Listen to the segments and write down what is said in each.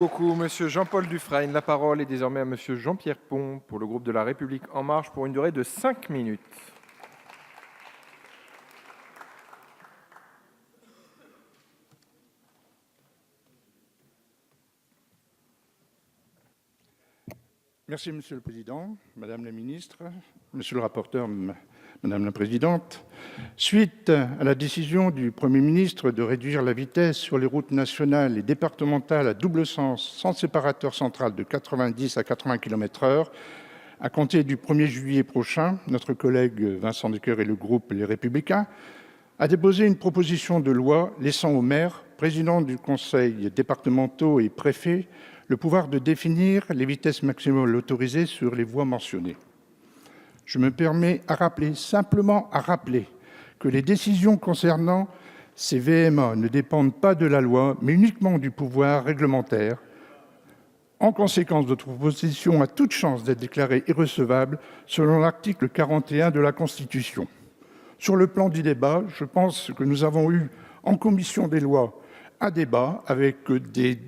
Beaucoup, Monsieur Jean-Paul Dufresne. La parole est désormais à Monsieur Jean-Pierre Pont pour le groupe de La République En Marche pour une durée de 5 minutes. Merci Monsieur le Président, Madame la Ministre, Monsieur le rapporteur, Madame la Présidente. Suite à la décision du Premier ministre de réduire la vitesse sur les routes nationales et départementales à double sens sans séparateur central de 90 à 80 km/h, à compter du 1er juillet prochain, notre collègue Vincent Descoeur et le groupe Les Républicains a déposé une proposition de loi laissant aux maires, présidents du conseil départementaux et préfets le pouvoir de définir les vitesses maximales autorisées sur les voies mentionnées. Je me permets simplement à rappeler que les décisions concernant ces VMA ne dépendent pas de la loi, mais uniquement du pouvoir réglementaire. En conséquence, notre proposition a toute chance d'être déclarée irrecevable selon l'article 41 de la Constitution. Sur le plan du débat, je pense que nous avons eu en commission des lois un débat avec des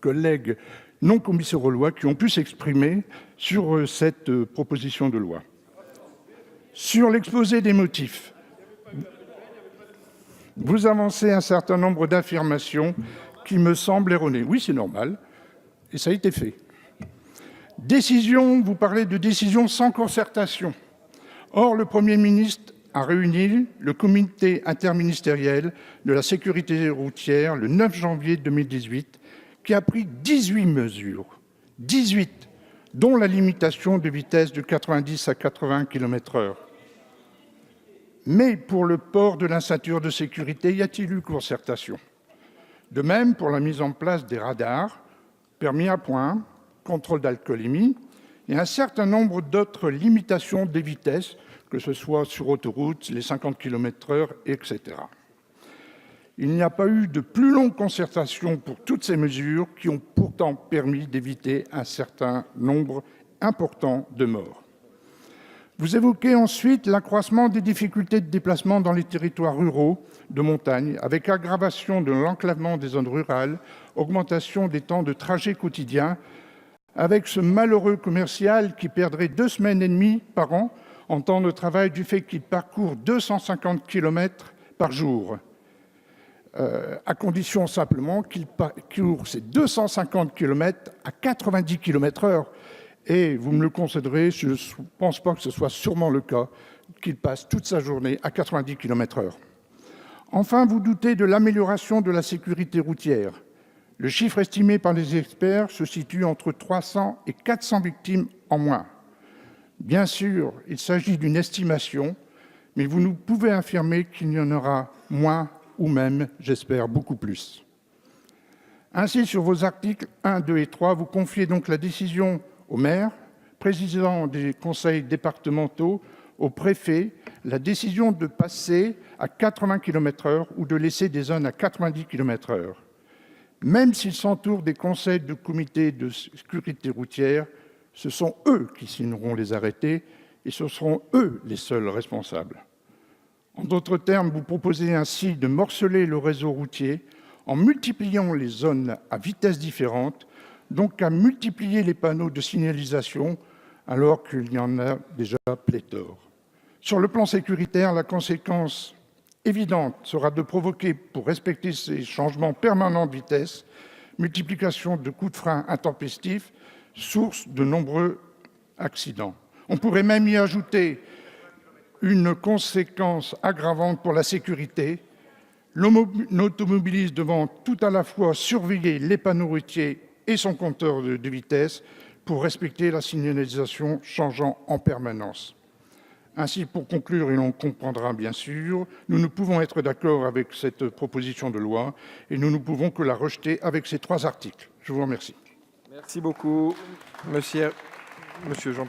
collègues non commissaires aux lois qui ont pu s'exprimer sur cette proposition de loi. Sur l'exposé des motifs, vous avancez un certain nombre d'affirmations qui me semblent erronées. Oui, c'est normal, et ça a été fait. Décision, vous parlez de décision sans concertation. Or, le Premier ministre a réuni le comité interministériel de la sécurité routière le 9 janvier 2018, qui a pris 18 mesures, 18, dont la limitation de vitesse de 90 à 80 km/h. Mais pour le port de la ceinture de sécurité, y a-t-il eu concertation? De même pour la mise en place des radars, permis à point, contrôle d'alcoolémie et un certain nombre d'autres limitations des vitesses, que ce soit sur autoroute, les 50 km/h, etc. Il n'y a pas eu de plus longue concertation pour toutes ces mesures qui ont pourtant permis d'éviter un certain nombre important de morts. Vous évoquez ensuite l'accroissement des difficultés de déplacement dans les territoires ruraux de montagne, avec aggravation de l'enclavement des zones rurales, augmentation des temps de trajet quotidiens, avec ce malheureux commercial qui perdrait 2 semaines et demie par an en temps de travail du fait qu'il parcourt 250 km par jour. À condition simplement qu'il parcourt ces 250 km à 90 km/h. Et vous me le concéderez, je ne pense pas que ce soit sûrement le cas, qu'il passe toute sa journée à 90 km/h. Enfin, vous doutez de l'amélioration de la sécurité routière. Le chiffre estimé par les experts se situe entre 300 et 400 victimes en moins. Bien sûr, il s'agit d'une estimation, mais vous nous pouvez affirmer qu'il y en aura moins ou même, j'espère, beaucoup plus. Ainsi, sur vos articles 1, 2 et 3, vous confiez donc la décision aux maires, présidents des conseils départementaux, aux préfets, la décision de passer à 80 km/h ou de laisser des zones à 90 km/h. Même s'ils s'entourent des conseils de comités de sécurité routière, ce sont eux qui signeront les arrêtés et ce seront eux les seuls responsables. En d'autres termes, vous proposez ainsi de morceler le réseau routier en multipliant les zones à vitesse différente, donc à multiplier les panneaux de signalisation alors qu'il y en a déjà pléthore. Sur le plan sécuritaire, la conséquence évidente sera de provoquer, pour respecter ces changements permanents de vitesse, multiplication de coups de frein intempestifs, source de nombreux accidents. On pourrait même y ajouter une conséquence aggravante pour la sécurité, l'automobiliste devant tout à la fois surveiller les panneaux routiers et son compteur de vitesse pour respecter la signalisation changeant en permanence. Ainsi, pour conclure, et l'on comprendra bien sûr, nous ne pouvons être d'accord avec cette proposition de loi et nous ne pouvons que la rejeter avec ces 3 articles. Je vous remercie. Merci beaucoup, Monsieur Jean-Pierre.